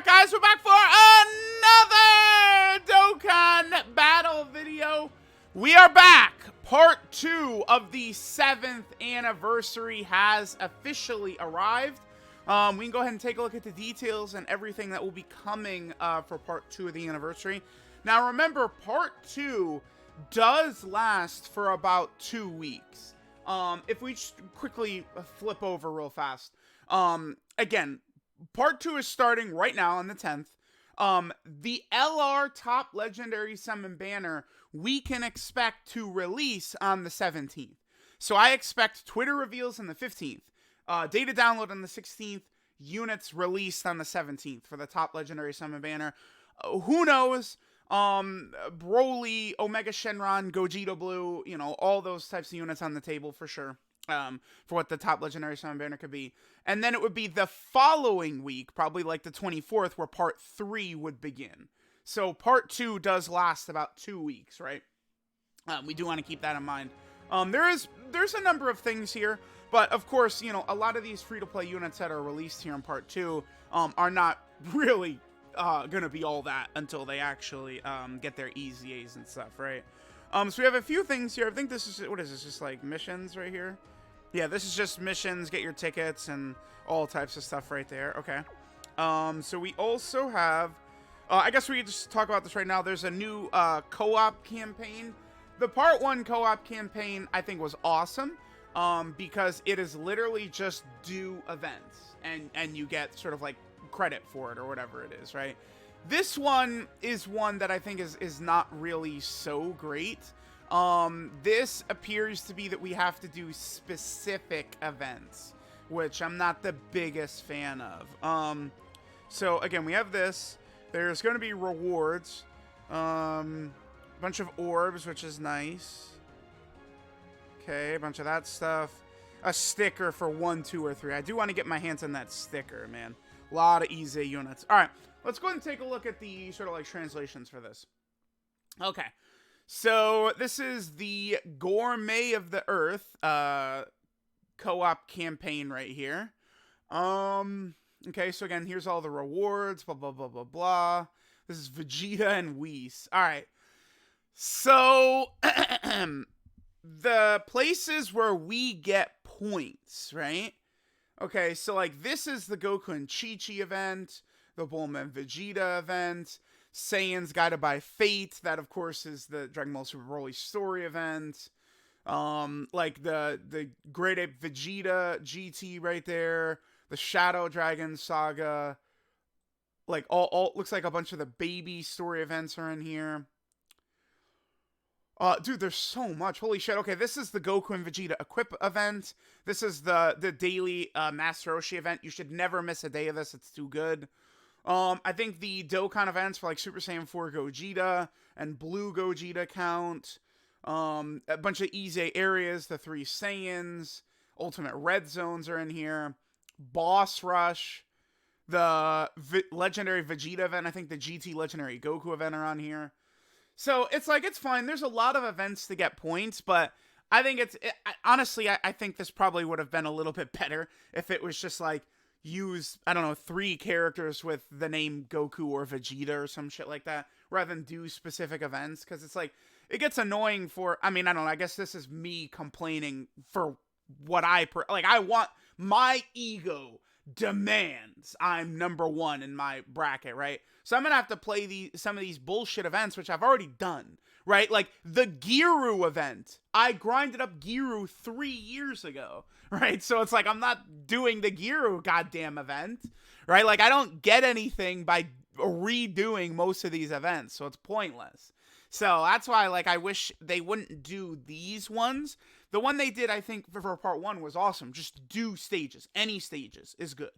Alright guys, we're back for another Dokkan battle video. We are back. Part 2 of the 7th anniversary has officially arrived. We can go ahead and take a look at the details and everything that will be coming for Part 2 of the anniversary. Now remember, Part 2 does last for about 2 weeks. If we just quickly flip over real fast. Again, Part 2 is starting right now on the 10th. The LR Top Legendary Summon Banner we can expect to release on the 17th. So I expect Twitter reveals on the 15th. Data download on the 16th. Units released on the 17th for the Top Legendary Summon Banner. Who knows? Broly, Omega Shenron, Gogeta Blue, you know, all those types of units on the table for sure. For what the Top Legendary Summon Banner could be. And then it would be the following week, probably like the 24th, where Part 3 would begin. So Part 2 does last about 2 weeks, right? We do want to keep that in mind. There's a number of things here, but of course, you know, a lot of these free-to-play units that are released here in Part 2 are not really gonna be all that until they actually get their EZAs and stuff, right? So we have a few things here. I think this is, what is this, just like missions right here? Yeah, this is just missions, get your tickets, and all types of stuff right there. Okay. So we also have, I guess we could just talk about this right now. There's a new co-op campaign. The Part 1 co-op campaign, I think, was awesome, because it is literally just do events, and you get sort of like credit for it or whatever it is, right? This one is one that I think is not really so great. This appears to be that we have to do specific events, which I'm not the biggest fan of. So again, we have this. There's going to be rewards. Bunch of orbs, which is nice. Okay, a bunch of that stuff. A sticker for 1, 2, or 3. I do want to get my hands on that sticker, man. A lot of EZA units. All right, let's go ahead and take a look at the sort of like translations for this. Okay. So this is the Gourmet of the Earth co-op campaign right here. Okay, so again, here's all the rewards, blah, blah, blah, blah, blah. This is Vegeta and Whis. All right. So the places where we get points, right? Okay, so like this is the Goku and Chi-Chi event, the Bulma and Vegeta event, Saiyan's Guided by Fate, that of course is the Dragon Ball Super Broly story event. Like the Great Ape Vegeta GT right there, the Shadow Dragon Saga, like all looks like a bunch of the baby story events are in here. Dude, there's so much. Holy shit. Okay, this is the Goku and Vegeta Equip event. This is the daily Master Roshi event. You should never miss a day of this. It's too good. I think the Dokkan events for like Super Saiyan 4 Gogeta and Blue Gogeta count. A bunch of EZA areas, the 3 Saiyans, Ultimate Red Zones are in here. Boss Rush, the Legendary Vegeta event. I think the GT Legendary Goku event are on here. So it's like, it's fine. There's a lot of events to get points, but I think honestly, I think this probably would have been a little bit better if it was just like, use, I don't know, 3 characters with the name Goku or Vegeta or some shit like that, rather than do specific events, because it's like, it gets annoying for, I mean, I don't know, I guess this is me complaining for what I want, my ego demands I'm number 1 in my bracket, right? So I'm gonna have to play some of these bullshit events, which I've already done, right? Like the Giru event, I grinded up Giru 3 years ago, right? So it's like I'm not doing the Giru goddamn event, right? Like I don't get anything by redoing most of these events, so it's pointless. So that's why, like, I wish they wouldn't do these ones. The one they did, I think, for Part 1 was awesome. Just do stages. Any stages is good,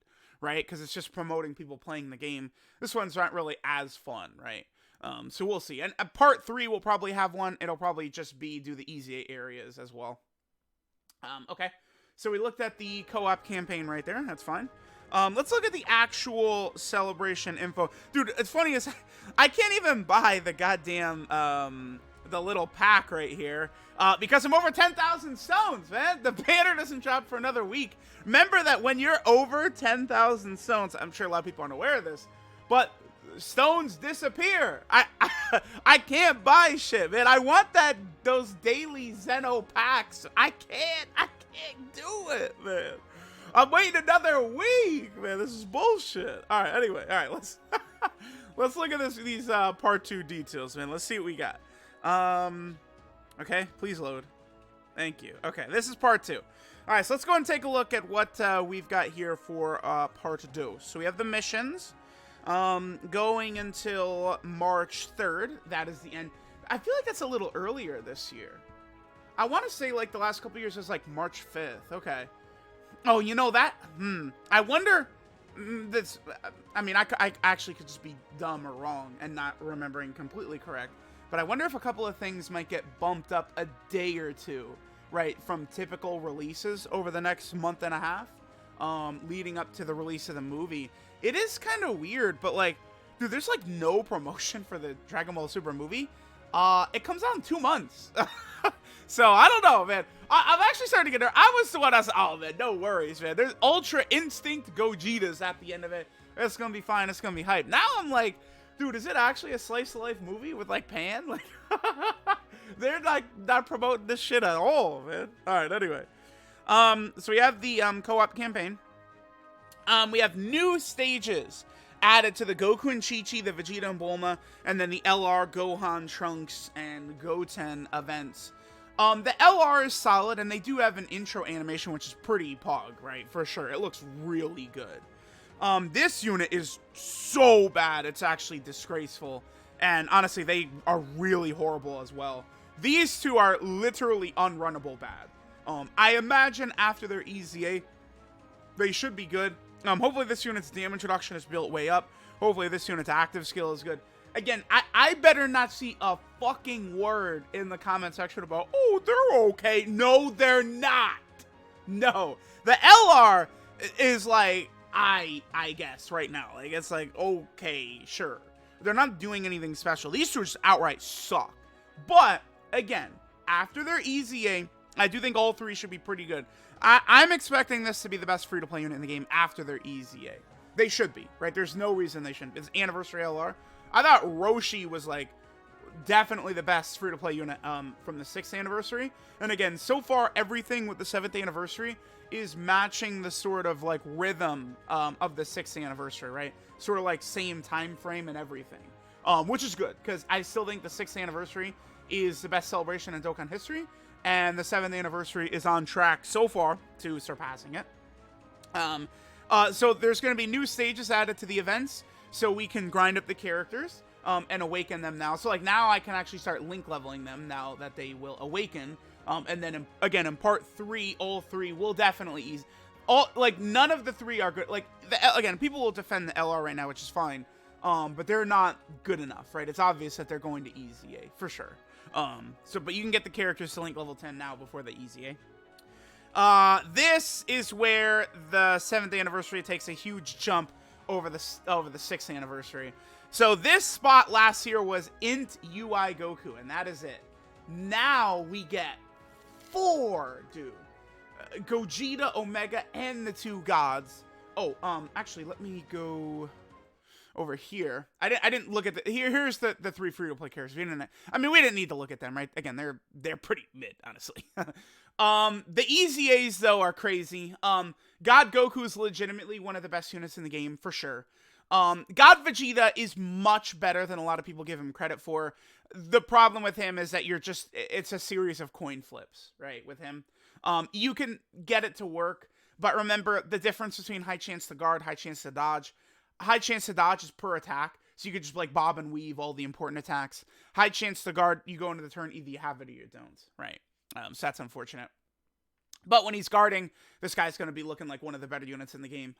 right? Because it's just promoting people playing the game. This one's not really as fun, right? So we'll see. And Part 3 will probably have one. It'll probably just be do the EZA areas as well. Okay. So we looked at the co-op campaign right there. That's fine. Let's look at the actual celebration info. Dude, it's funny as I can't even buy the goddamn, the little pack right here, because I'm over 10,000 stones, man. The banner doesn't drop for another week. Remember that when you're over 10,000 stones, I'm sure a lot of people aren't aware of this, but stones disappear. I can't buy shit, man. I want those daily Zeno packs. I can't do it, man. I'm waiting another week, man. This is bullshit. All right, anyway, all right, let's let's look at these part 2 details, man. Let's see what we got. Okay, please load. Thank you. Okay, this is part 2. All right, so let's go and take a look at what we've got here for part 2. So we have the missions going until March 3rd. That is the end. I feel like that's a little earlier this year. I want to say like the last couple years was like March 5th. Okay. Oh, you know that? I wonder. This. I mean, I actually could just be dumb or wrong and not remembering completely correct. But I wonder if a couple of things might get bumped up a day or two, right, from typical releases over the next month and a half, leading up to the release of the movie. It is kind of weird, but like, dude, there's like no promotion for the Dragon Ball Super movie. It comes out in 2 months. So, I don't know, man. I'm actually starting to get there. I was the one that's, oh, man, no worries, man. There's Ultra Instinct Gogetas at the end of it. It's going to be fine. It's going to be hype. Now I'm like, dude, is it actually a slice-of-life movie with, like, Pan? Like, they're, like, not promoting this shit at all, man. All right, anyway. So we have the co-op campaign. We have new stages added to the Goku and Chi-Chi, the Vegeta and Bulma, and then the LR, Gohan, Trunks, and Goten events. The LR is solid, and they do have an intro animation, which is pretty pog, right? For sure. It looks really good. This unit is so bad, it's actually disgraceful. And honestly, they are really horrible as well. These two are literally unrunnable bad. I imagine after their EZA, they should be good. Hopefully this unit's damage reduction is built way up. Hopefully this unit's active skill is good. Again, I better not see a fucking word in the comment section about, oh, they're okay. No, they're not. No. The LR is like, I guess, right now. Like, it's like, okay, sure. They're not doing anything special. These two just outright suck. But, again, after their EZA, I do think all three should be pretty good. I'm expecting this to be the best free-to-play unit in the game after their EZA. They should be, right? There's no reason they shouldn't. It's Anniversary LR. I thought Roshi was, like, definitely the best free-to-play unit from the 6th anniversary. And again, so far, everything with the 7th anniversary is matching the sort of, like, rhythm of the 6th anniversary, right? Sort of, like, same time frame and everything. Which is good, because I still think the 6th anniversary is the best celebration in Dokkan history. And the 7th anniversary is on track so far to surpassing it. So there's going to be new stages added to the events, so we can grind up the characters and awaken them now. So like now I can actually start link leveling them now that they will awaken. And then again in part 3, all 3 will definitely ease. Like none of the 3 are good. Like again, people will defend the LR right now, which is fine. But they're not good enough, right? It's obvious that they're going to EZA for sure. But you can get the characters to link level 10 now before the EZA. This is where the 7th anniversary takes a huge jump over the 6th anniversary. So this spot last year was Int UI Goku, and that is it. Now we get 4, dude. Gogeta, Omega, and the 2 gods. Oh, actually, let me go over here. I didn't look at the here's the 3 free-to-play characters. We didn't need to look at them, right? Again, they're pretty mid, honestly. The EZAs though are crazy. God Goku is legitimately one of the best units in the game for sure. God Vegeta is much better than a lot of people give him credit for. The problem with him is that it's a series of coin flips, right? With him, you can get it to work, but remember the difference between high chance to guard, high chance to dodge. High chance to dodge is per attack, so you could just like bob and weave all the important attacks. High chance to guard, you go into the turn, either you have it or you don't, right? So that's unfortunate. But when he's guarding, this guy's going to be looking like one of the better units in the game.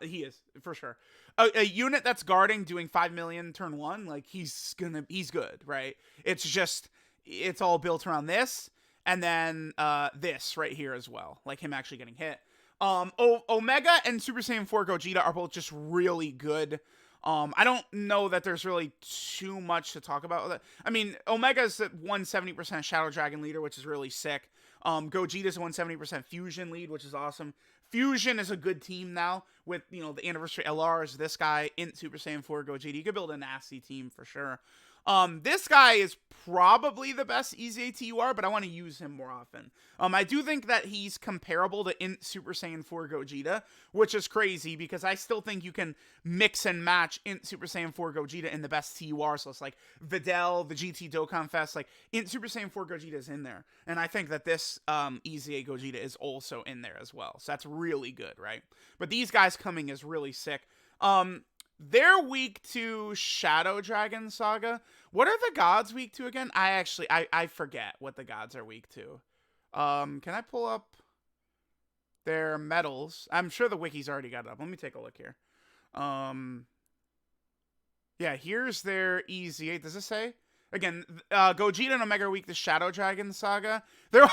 He is, for sure. A unit that's guarding, doing 5 million turn 1, like he's good, right? It's all built around this, and then this right here as well, like him actually getting hit. Omega and Super Saiyan 4 Gogeta are both just really good. I don't know that there's really too much to talk about with it. I mean, Omega's at 170% Shadow Dragon leader, which is really sick. Gogeta's 170% Fusion lead, which is awesome. Fusion is a good team now with, you know, the anniversary LRs, this guy, Int Super Saiyan 4 Gogeta. You could build a nasty team for sure. This guy is probably the best EZA-TUR, but I want to use him more often. I do think that he's comparable to Int Super Saiyan 4 Gogeta, which is crazy because I still think you can mix and match Int Super Saiyan 4 Gogeta in the best TURs. So it's like Videl, the GT Dokkan Fest, like Int Super Saiyan 4 Gogeta is in there. And I think that this EZA Gogeta is also in there as well. So that's really good, right? But these guys coming is really sick. They're weak to Shadow Dragon Saga. What are the gods weak to again? I forget what the gods are weak to. Can I pull up their medals? I'm sure the wiki's already got it up. Let me take a look here. Yeah, here's their EZ8. Does it say? Again, Gogeta and Omega are weak to Shadow Dragon Saga. They're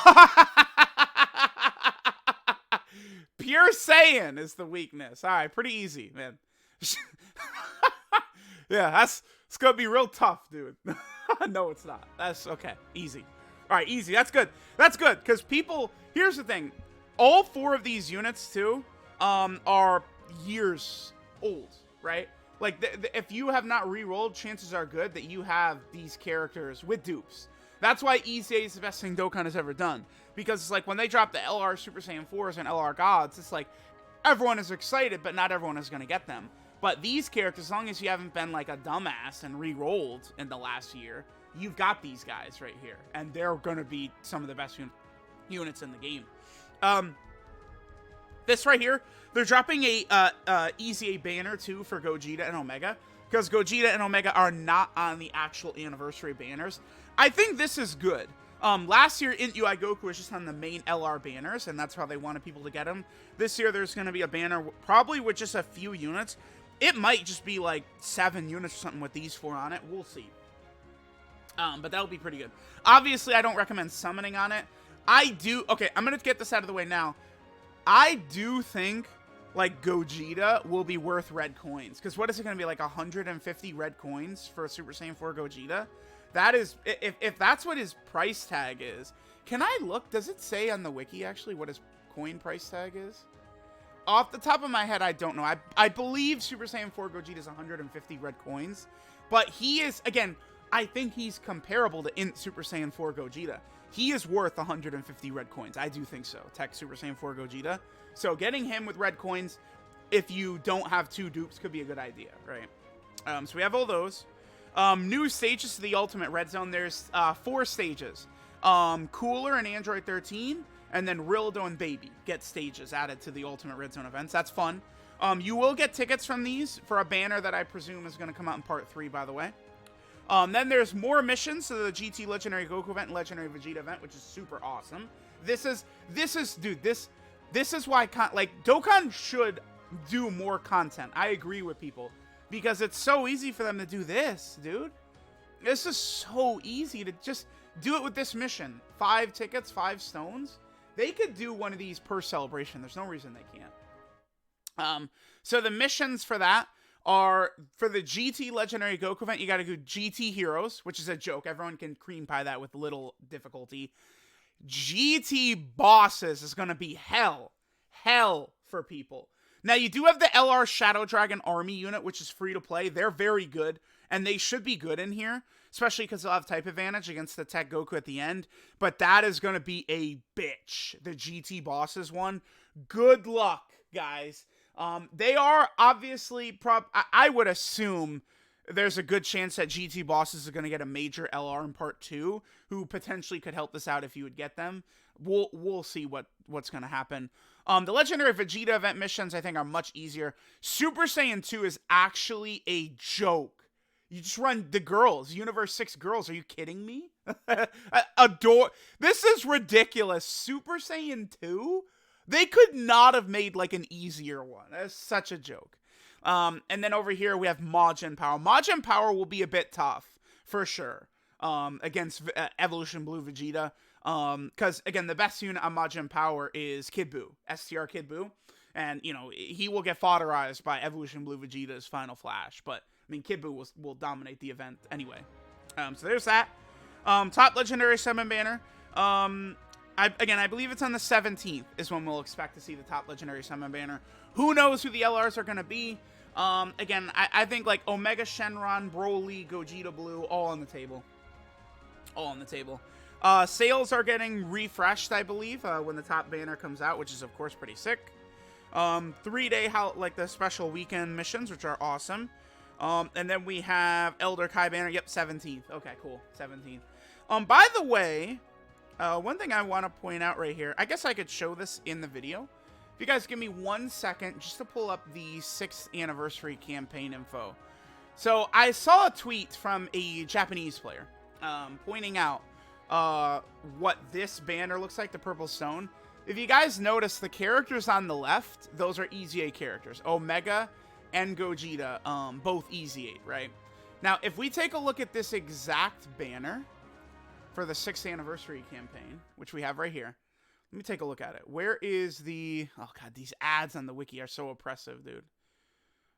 Pure Saiyan is the weakness. All right, pretty easy, man. Yeah, it's gonna be real tough, dude. No, it's not. That's okay. Easy. All right, easy. That's good. That's good, because people... Here's the thing. All 4 of these units, too, are years old, right? Like, if you have not re-rolled, chances are good that you have these characters with dupes. That's why EZA is the best thing Dokkan has ever done. Because it's like, when they drop the LR Super Saiyan 4s and LR Gods, it's like, everyone is excited, but not everyone is going to get them. But these characters, as long as you haven't been like a dumbass and re-rolled in the last year, you've got these guys right here. And they're going to be some of the best units in the game. This right here, they're dropping a EZA banner too for Gogeta and Omega. Because Gogeta and Omega are not on the actual anniversary banners. I think this is good. Last year, Int UI Goku was just on the main LR banners, and that's how they wanted people to get them. This year, there's going to be a banner, probably with just a few units. It might just be like 7 units or something with these 4 on it. We'll see. But that'll be pretty good. Obviously, I don't recommend summoning on it. Okay, I'm going to get this out of the way now. I do think, like, Gogeta will be worth red coins. Because what is it going to be, like 150 red coins for a Super Saiyan 4 Gogeta? That is, if that's what his price tag is. Can I look? Does it say on the wiki, actually, what his coin price tag is? Off the top of my head, I don't know. I believe Super Saiyan 4 Gogeta is 150 red coins. But he is, again, I think he's comparable to Int Super Saiyan 4 Gogeta. He is worth 150 red coins. I do think so. Tech Super Saiyan 4 Gogeta. So getting him with red coins, if you don't have 2 dupes, could be a good idea, right? So we have all those. New stages to the Ultimate Red Zone. There's 4 stages. Cooler and Android 13. And then Rildo and Baby get stages added to the Ultimate Red Zone events. That's fun. You will get tickets from these for a banner that I presume is going to come out in Part 3, by the way. Then there's more missions to the GT Legendary Goku event and Legendary Vegeta event, which is super awesome. This is why, like, Dokkan should do more content. I agree with people. Because it's so easy for them to do this, dude. This is so easy to just do it with this mission. 5 tickets, 5 stones. They could do one of these per celebration. There's no reason they can't. So the missions for that are, for the GT Legendary Goku event, you got to do GT Heroes, which is a joke. Everyone can cream pie that with little difficulty. GT Bosses is going to be hell. Hell for people. Now, you do have the LR Shadow Dragon Army unit, which is free to play. They're very good, and they should be good in here, especially because they'll have type advantage against the Tech Goku at the end. But that is going to be a bitch, the GT Bosses one. Good luck, guys. They are obviously, I would assume there's a good chance that GT Bosses are going to get a major LR in Part 2, who potentially could help this out if you would get them. We'll see what's going to happen. The Legendary Vegeta event missions, I think, are much easier. Super Saiyan 2 is actually a joke. You just run the girls, Universe 6 girls. Are you kidding me? This is ridiculous. Super Saiyan 2? They could not have made, like, an easier one. That's such a joke. And then over here, we have Majin Power. Majin Power will be a bit tough, for sure, against Evolution Blue Vegeta. Because, again, the best unit on Majin Power is Kid Buu, STR Kid Buu. And, you know, he will get fodderized by Evolution Blue Vegeta's Final Flash. But, I mean, Kid Buu will dominate the event anyway. So there's that. Top Legendary Summon Banner. I believe it's on the 17th is when we'll expect to see the top legendary summon banner. Who knows who the LRs are going to be? Again, I think like Omega Shenron, Broly, Gogeta Blue, all on the table. All on the table. Sales are getting refreshed, I believe, when the top banner comes out, which is, of course, pretty sick. 3-day, like the special weekend missions, which are awesome. And then we have Elder Kai banner. Yep, 17th. Okay, cool. 17th. By the way, one thing I want to point out right here, I guess I could show this in the video. If you guys give me 1 second just to pull up the 6th anniversary campaign info. So I saw a tweet from a Japanese player pointing out what this banner looks like, the Purple Stone. If you guys notice, the characters on the left, those are Easy 8 characters. Omega and Gogeta, both Easy 8, right? Now, if we take a look at this exact banner for the 6th anniversary campaign, which we have right here, let me take a look at it. Where is the... Oh, God, these ads on the wiki are so oppressive, dude.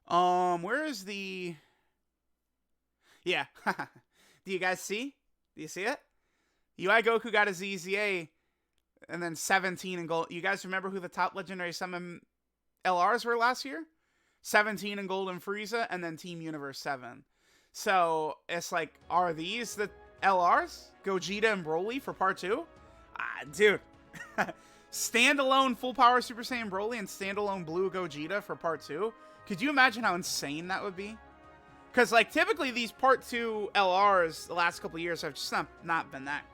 Where is the... Yeah. Do you guys see? Do you see it? UI Goku got his EZA, and then 17 in gold. You guys remember who the top legendary summon LRs were last year? 17 in Golden Frieza, and then Team Universe 7. So, it's like, are these the LRs? Gogeta and Broly for part 2? Dude. Standalone full power Super Saiyan Broly and standalone blue Gogeta for part 2. Could you imagine how insane that would be? Because like typically these part 2 LRs the last couple of years have just not been that.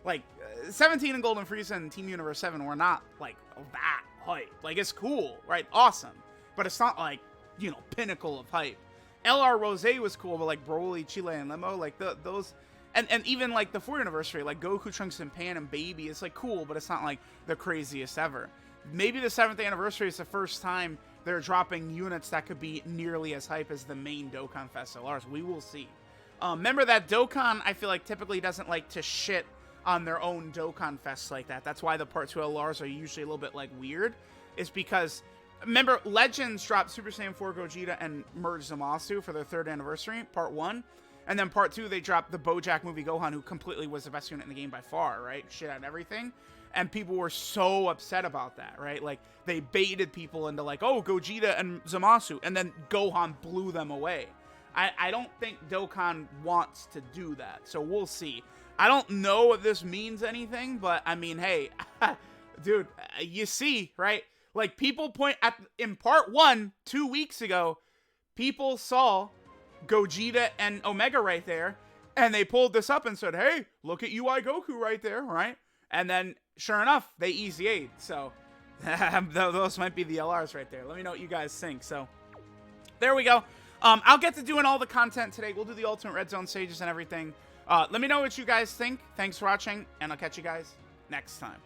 Like 17 and Golden Frieza and Team Universe 7 were not like that hype. Like it's cool, right? Awesome. But it's not like, you know, pinnacle of hype. LR Rose was cool, but like Broly, Chile, and Limo, like those... And even, like, the 4th anniversary, like, Goku, Trunks, and Pan, and Baby, it's, like, cool, but it's not, like, the craziest ever. Maybe the 7th anniversary is the first time they're dropping units that could be nearly as hype as the main Dokkan Fest LRs. We will see. Remember that Dokkan, I feel like, typically doesn't like to shit on their own Dokkan Fests like that. That's why the Part 2 LRs are usually a little bit, like, weird. Is because, remember, Legends dropped Super Saiyan 4 Gogeta and merged Zamasu for their 3rd anniversary, Part 1. And then part 2, they dropped the BoJack movie Gohan, who completely was the best unit in the game by far, right? Shit out everything. And people were so upset about that, right? Like, they baited people into like, oh, Gogeta and Zamasu. And then Gohan blew them away. I don't think Dokkan wants to do that. So we'll see. I don't know if this means anything, but I mean, hey, dude, you see, right? Like, people point at, in part 1, 2 weeks ago, people saw Gogeta and Omega right there, and they pulled this up and said, hey, look at UI Goku right there, right? And then, sure enough, they Easy 8. So, those might be the LRs right there. Let me know what you guys think. So, there we go. I'll get to doing all the content today. We'll do the Ultimate Red Zone stages and everything. Let me know what you guys think. Thanks for watching, and I'll catch you guys next time.